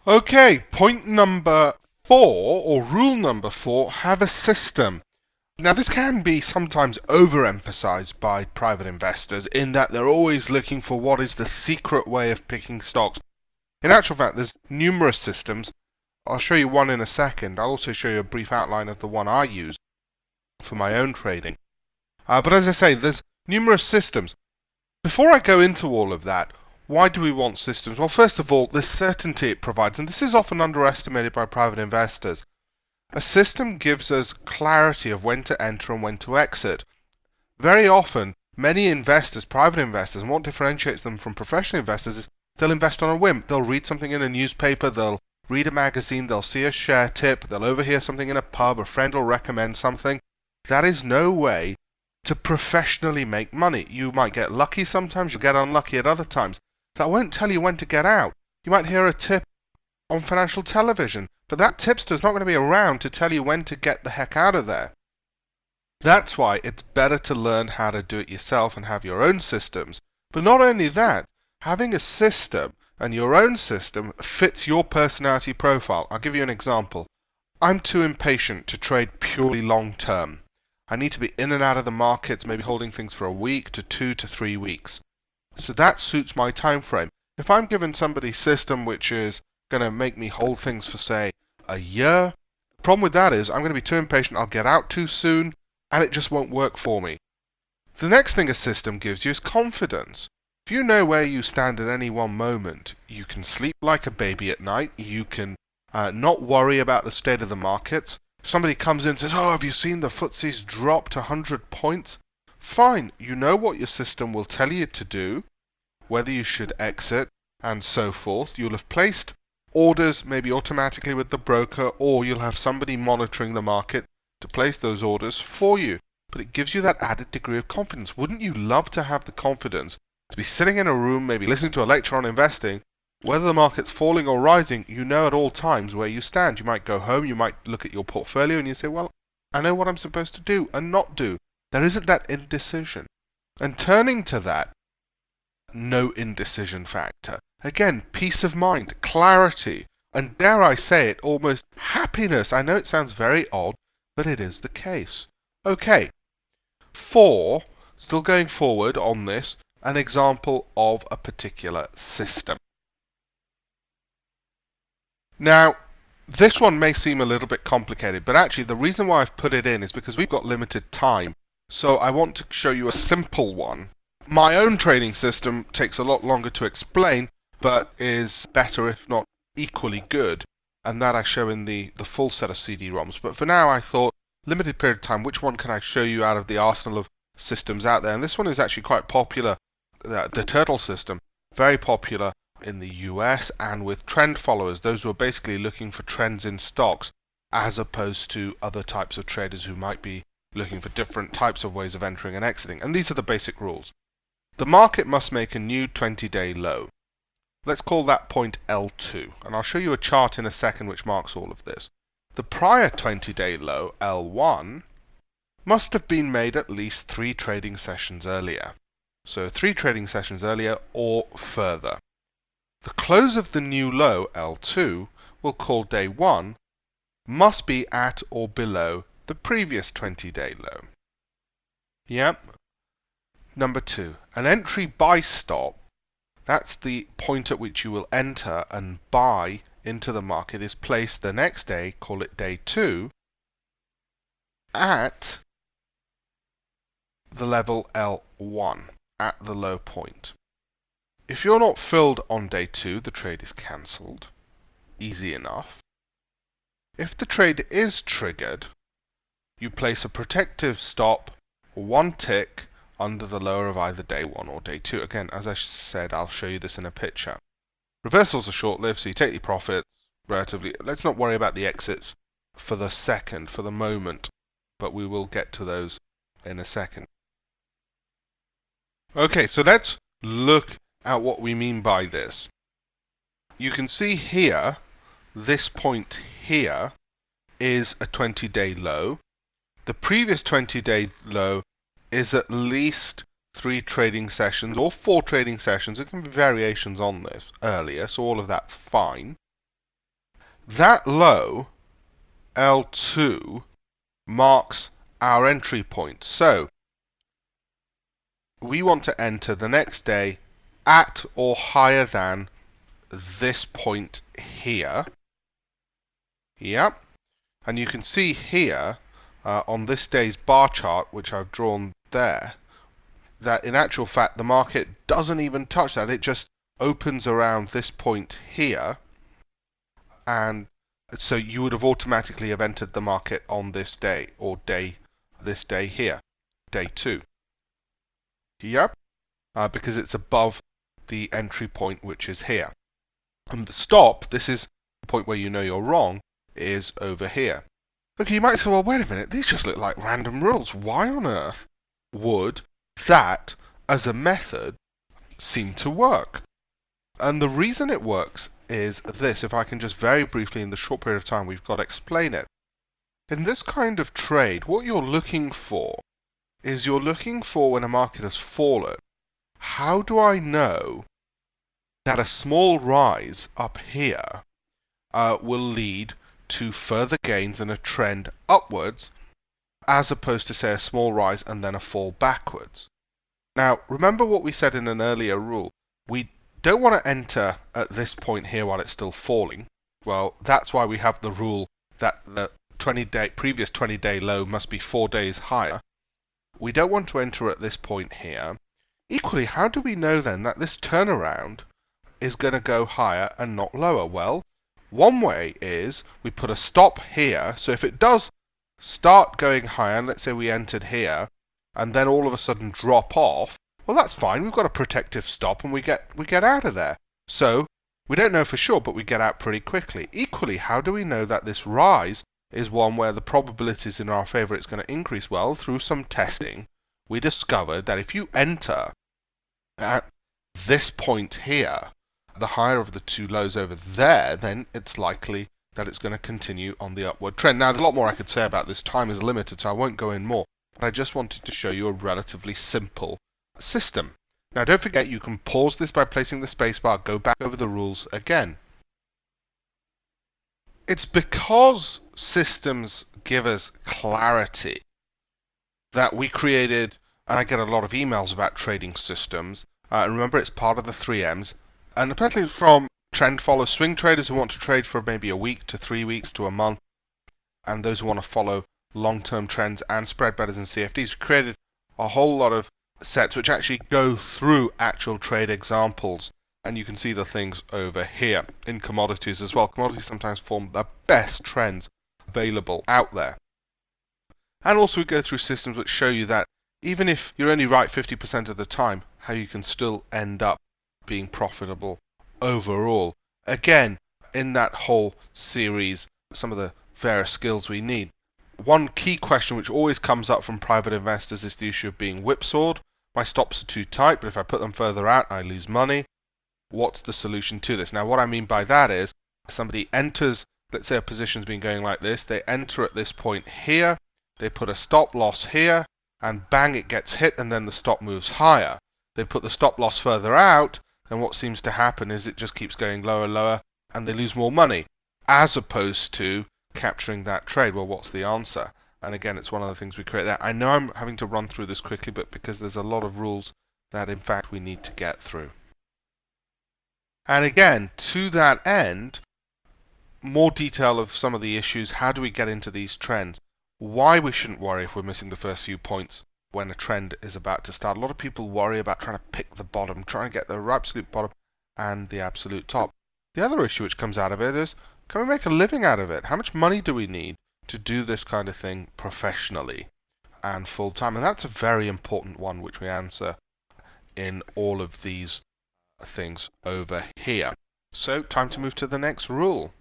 Okay, point number 4, or rule number 4, have a system. Now this can be sometimes overemphasized by private investors in that they're always looking for what is the secret way of picking stocks. In actual fact, there's numerous systems. I'll show you one in a second. I'll also show you a brief outline of the one I use for my own trading. But as I say, there's numerous systems. Before I go into all of that, why do we want systems? Well, first of all, the certainty it provides, and this is often underestimated by private investors. A system gives us clarity of when to enter and when to exit. Very often, many investors, private investors, and what differentiates them from professional investors is they'll invest on a whim. They'll read something in a newspaper, they'll read a magazine, they'll see a share tip, they'll overhear something in a pub, a friend will recommend something. That is no way to professionally make money. You might get lucky sometimes, you'll get unlucky at other times. That won't tell you when to get out. You might hear a tip on financial television, but that tipster's not going to be around to tell you when to get the heck out of there. That's why it's better to learn how to do it yourself and have your own systems. But not only that, having a system and your own system fits your personality profile. I'll give you an example. I'm too impatient to trade purely long term. I need to be in and out of the markets, maybe holding things for a week to 2 to 3 weeks. So that suits my time frame. If I'm given somebody's system which is going to make me hold things for, say, a year, the problem with that is I'm going to be too impatient, I'll get out too soon, and it just won't work for me. The next thing a system gives you is confidence. If you know where you stand at any one moment, you can sleep like a baby at night, you can not worry about the state of the markets. If somebody comes in and says, oh, have you seen the FTSE's dropped 100 points? Fine, you know what your system will tell you to do, whether you should exit, and so forth. You'll have placed orders maybe automatically with the broker, or you'll have somebody monitoring the market to place those orders for you. But it gives you that added degree of confidence. Wouldn't you love to have the confidence to be sitting in a room, maybe listening to a lecture on investing, whether the market's falling or rising, you know at all times where you stand. You might go home, you might look at your portfolio and you say, well, I know what I'm supposed to do and not do. There isn't that indecision. And turning to that, no indecision factor. Again, peace of mind, clarity, and dare I say it, almost happiness. I know it sounds very odd, but it is the case. Okay, 4, still going forward on this, an example of a particular system. Now, this one may seem a little bit complicated, but actually the reason why I've put it in is because we've got limited time. So I want to show you a simple one. My own trading system takes a lot longer to explain, but is better if not equally good, and that I show in the full set of CD-ROMs. But for now I thought, limited period of time, which one can I show you out of the arsenal of systems out there? And this one is actually quite popular, the Turtle system, very popular in the US and with trend followers, those who are basically looking for trends in stocks, as opposed to other types of traders who might be looking for different types of ways of entering and exiting. And these are the basic rules. The market must make a new 20-day low. Let's call that point L2, and I'll show you a chart in a second which marks all of this. The prior 20-day low, L1, must have been made at least 3 trading sessions earlier. So 3 trading sessions earlier or further. The close of the new low, L2, we'll call day 1, must be at or below the previous 20-day low. Yep. Number 2, an entry buy stop, that's the point at which you will enter and buy into the market, is placed the next day, call it day 2, at the level L1, at the low point. If you're not filled on day 2, the trade is cancelled. Easy enough. If the trade is triggered, you place a protective stop, 1 tick, under the lower of either day 1 or day 2. Again, as I said, I'll show you this in a picture. Reversals are short-lived, so you take your profits relatively. Let's not worry about the exits for the second, for the moment, but we will get to those in a second. Okay, so let's look at what we mean by this. You can see here, this point here is a 20-day low. The previous 20-day low is at least 3 trading sessions or 4 trading sessions. There can be variations on this earlier, so all of that's fine. that low, L2, marks our entry point. So we want to enter the next day at or higher than this point here. Yep. And you can see here on this day's bar chart, which I've drawn there, that in actual fact the market doesn't even touch that. It just opens around this point here, and so you would have automatically have entered the market on this day, or this day here, day 2. Yep, because it's above the entry point, which is here. And the stop, this is the point where you know you're wrong, is over here. Okay, you might say, well, wait a minute, these just look like random rules. Why on earth would that, as a method, seem to work? And the reason it works is this. If I can just very briefly, in the short period of time we've got, explain it. In this kind of trade, what you're looking for is when a market has fallen, how do I know that a small rise up here will lead to further gains and a trend upwards, as opposed to, say, a small rise and then a fall backwards? Now, remember what we said in an earlier rule. We don't want to enter at this point here while it's still falling. Well, that's why we have the rule that the previous 20-day low must be 4 days higher. We don't want to enter at this point here. Equally, how do we know then that this turnaround is going to go higher and not lower? Well, one way is we put a stop here. So if it does start going higher, and let's say we entered here, and then all of a sudden drop off, well, that's fine. We've got a protective stop, and we get out of there. So we don't know for sure, but we get out pretty quickly. Equally, how do we know that this rise is one where the probabilities in our favor it's going to increase? Well, through some testing, we discovered that if you enter at this point here, the higher of the two lows over there, then it's likely that it's going to continue on the upward trend. Now, there's a lot more I could say about this. Time is limited, so I won't go in more. But I just wanted to show you a relatively simple system. Now, don't forget, you can pause this by placing the spacebar, go back over the rules again. It's because systems give us clarity that we created, and I get a lot of emails about trading systems. Remember, it's part of the 3Ms. And apparently from trend follow swing traders who want to trade for maybe a week to 3 weeks to a month, and those who want to follow long-term trends and spread bettors and CFDs, we created a whole lot of sets which actually go through actual trade examples. And you can see the things over here in commodities as well. Commodities sometimes form the best trends available out there. And also we go through systems which show you that even if you're only right 50% of the time, how you can still end up being profitable overall. Again, in that whole series, some of the various skills we need. One key question which always comes up from private investors is the issue of being whipsawed. My stops are too tight, but if I put them further out, I lose money. What's the solution to this? Now, what I mean by that is somebody enters, let's say a position's been going like this, they enter at this point here, they put a stop loss here, and bang, it gets hit, and then the stop moves higher. They put the stop loss further out, and what seems to happen is it just keeps going lower and lower, and they lose more money, as opposed to capturing that trade. Well, what's the answer? And again, it's one of the things we create there. I know I'm having to run through this quickly, but because there's a lot of rules that in fact we need to get through. And again, to that end, more detail of some of the issues. How do we get into these trends? Why we shouldn't worry if we're missing the first few points when a trend is about to start. A lot of people worry about trying to pick the bottom, trying to get the absolute bottom and the absolute top. The other issue which comes out of it is, can we make a living out of it? How much money do we need to do this kind of thing professionally and full time? And that's a very important one which we answer in all of these things over here. So, time to move to the next rule.